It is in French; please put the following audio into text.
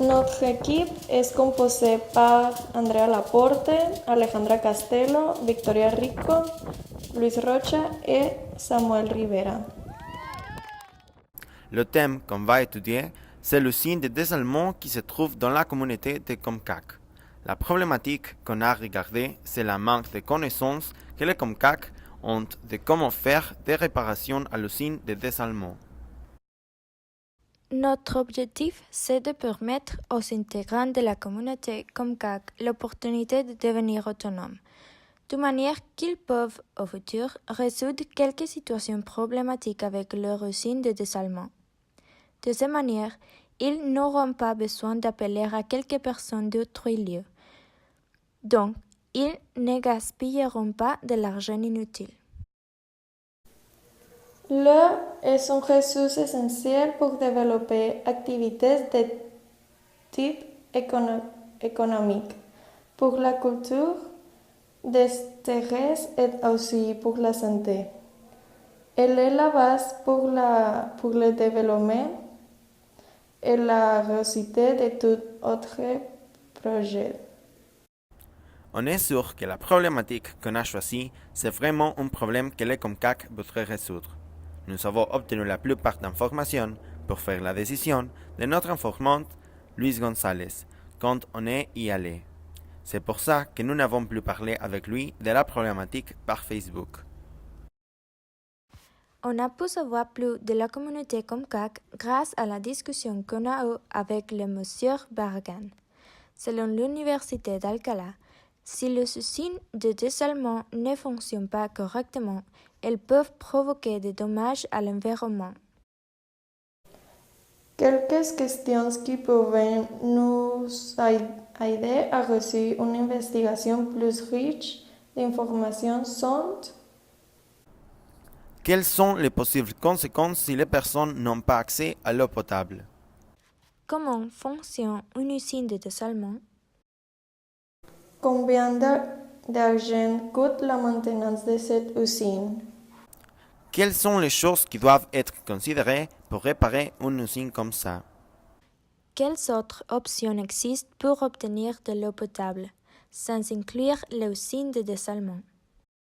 Notre équipe est composée par Andrea Laporte, Alejandra Castelo, Victoria Rico, Luis Rocha et Samuel Rivera. Le thème qu'on va étudier, c'est l'usine de dessalement qui se trouve dans la communauté de Comcac. La problématique qu'on a regardée, c'est la manque de connaissances que les Comcac ont de comment faire des réparations à l'usine de dessalement. Notre objectif, c'est de permettre aux intégrants de la communauté Comcac l'opportunité de devenir autonomes, de manière qu'ils peuvent, au futur, résoudre quelques situations problématiques avec leur usine de dessalement. De cette manière, ils n'auront pas besoin d'appeler à quelques personnes d'autres lieux. Donc, ils ne gaspilleront pas de l'argent inutile. L'eau est une ressource essentielle pour développer activités de type économique, pour la culture, des terres et aussi pour la santé. Elle est la base pour le développement et la réussite de tout autre projet. On est sûr que la problématique qu'on a choisie, c'est vraiment un problème que les Comcac voudraient résoudre. Nous avons obtenu la plupart d'informations pour faire la décision de notre informant Luis González quand on est y allé. C'est pour ça que nous n'avons plus parlé avec lui de la problématique par Facebook. On a pu savoir plus de la communauté Comcac grâce à la discussion qu'on a eue avec le monsieur Barragan. Selon l'université d'Alcalá, si les usines de dessalement ne fonctionnent pas correctement, elles peuvent provoquer des dommages à l'environnement. Quelques questions qui peuvent nous aider à réussir une investigation plus riche d'informations sont: Quelles sont les possibles conséquences si les personnes n'ont pas accès à l'eau potable? Comment fonctionne une usine de dessalement? combien d'argent coûte la maintenance de cette usine? Quelles sont les choses qui doivent être considérées pour réparer une usine comme ça? Quelles autres options existent pour obtenir de l'eau potable, sans inclure l'usine de dessalement?